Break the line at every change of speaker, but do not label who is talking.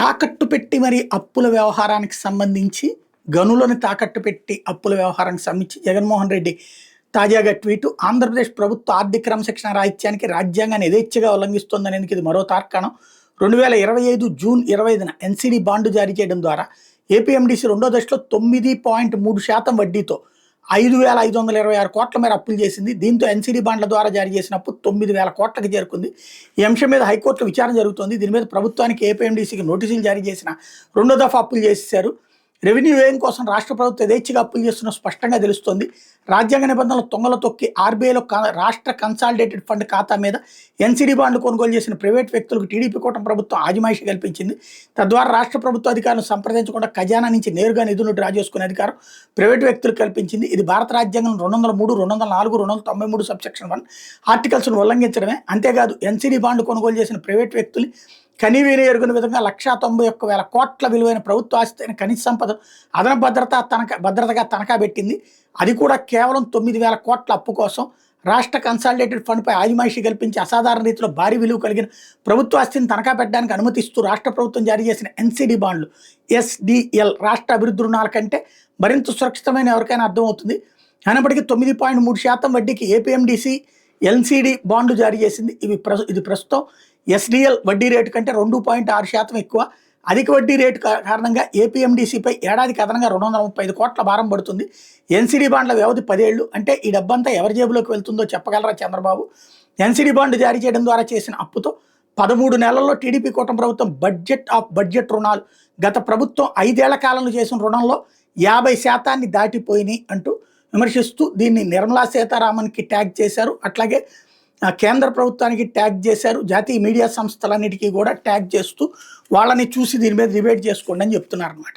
తాకట్టు పెట్టి మరి అప్పుల వ్యవహారానికి సంబంధించి గనులను తాకట్టు పెట్టి అప్పుల వ్యవహారానికి సంబంధించి జగన్మోహన్ రెడ్డి తాజాగా ట్వీట్ ఆంధ్రప్రదేశ్ ప్రభుత్వ ఆర్థిక క్రమశిక్షణ రాహిత్యానికి రాజ్యాంగాన్ని యథేచ్ఛగా ఉల్లంఘిస్తోందనేందుకు ఇది మరో తార్కాణం. 2025 జూన్ 25న ఎన్సీడీ బాండు జారీ చేయడం ద్వారా ఏపీఎండీసీ రెండో దశలో 9.3% వడ్డీతో 5,526 కోట్ల మేర అప్పులు చేసింది. దీంతో ఎన్సీడీ బాండ్ల ద్వారా జారీ చేసిన అప్పు 9,000 కోట్లకు చేరుకుంది. ఈ అంశం మీద హైకోర్టులో విచారణ జరుగుతోంది. దీని మీద ప్రభుత్వానికి ఏపీఎండీసీకి నోటీసులు జారీ చేసిన రెండో దఫా అప్పులు చేసేశారు. రెవెన్యూ వ్యయం కోసం రాష్ట్ర ప్రభుత్వం యథేచ్ఛగా అప్పులు చేస్తున్న స్పష్టంగా తెలుస్తోంది. రాజ్యాంగ నిబంధనలు తొంగలు తొక్కి ఆర్బీఐలో రాష్ట్ర కన్సాలిడేటెడ్ ఫండ్ ఖాతా మీద ఎన్సీడీ బాండ్లు కొనుగోలు చేసిన ప్రైవేట్ వ్యక్తులకు టీడీపీ కూటమి ప్రభుత్వం ఆజమాయిషి కల్పించింది. తద్వారా రాష్ట్ర ప్రభుత్వ అధికారులను సంప్రదించకుండా ఖజానా నుంచి నేరుగా నిధులు డ్రా చేసుకునే అధికారం ప్రైవేట్ వ్యక్తులకు కల్పించింది. ఇది భారత రాజ్యాంగం 203, 204, 293 సబ్సెక్షన్ 1 ఆర్టికల్స్ను ఉల్లంఘించడమే. అంతేకాదు ఎన్సీడీ బాండ్లు కొనుగోలు చేసిన ప్రైవేట్ వ్యక్తులు కనీవిని ఎరుగున విధంగా 191,000 కోట్ల విలువైన ప్రభుత్వ ఆస్తి అయిన ఖనిజ సంపద అదన భద్రతగా తనఖా పెట్టింది. అది కూడా కేవలం 9,000 కోట్ల అప్పు కోసం రాష్ట్ర కన్సాలిడేటెడ్ ఫండ్పై ఆజమాయిషీ కల్పించి అసాధారణ రీతిలో భారీ విలువ కలిగిన ప్రభుత్వ ఆస్తిని తనఖా పెట్టడానికి అనుమతిస్తూ రాష్ట్ర ప్రభుత్వం జారీ చేసిన ఎన్సీడీ బాండ్లు ఎస్డిఎల్ రాష్ట్ర అభివృద్ధి రుణాల కంటే మరింత సురక్షితమైన ఎవరికైనా అర్థమవుతుంది. అయినప్పటికీ 9.3% వడ్డీకి ఏపీఎండీసీ ఎన్సీడీ బాండ్లు జారీ చేసింది. ఇది ప్రస్తుతం ఎస్డిఎల్ వడ్డీ రేటు కంటే 2.6% ఎక్కువ. అధిక వడ్డీ రేటు కారణంగా ఏపీఎండీసీపై ఏడాదికి అదనంగా 235 కోట్ల భారం పడుతుంది. ఎన్సీడీ బాండ్ల వ్యవధి 10 ఏళ్లు. అంటే ఈ డబ్బంతా ఎవరి జేబులోకి వెళ్తుందో చెప్పగలరా చంద్రబాబు? ఎన్సీడీ బాండ్ జారీ చేయడం ద్వారా చేసిన అప్పుతో 13 నెలల్లో టీడీపీ కూటమి ప్రభుత్వం బడ్జెట్ రుణాలు గత ప్రభుత్వం 5 ఏళ్ల కాలంలో చేసిన రుణంలో 50% దాటిపోయినాయి అంటూ విమర్శిస్తూ దీన్ని నిర్మలా సీతారామన్కి ట్యాగ్ చేశారు. అట్లాగే కేంద్ర ప్రభుత్వానికి ట్యాగ్ చేశారు. జాతీయ మీడియా సంస్థలన్నిటికీ కూడా ట్యాగ్ చేస్తూ వాళ్ళని చూసి దీని మీద డిబేట్ చేసుకోండి అని చెప్తున్నారు అన్నమాట.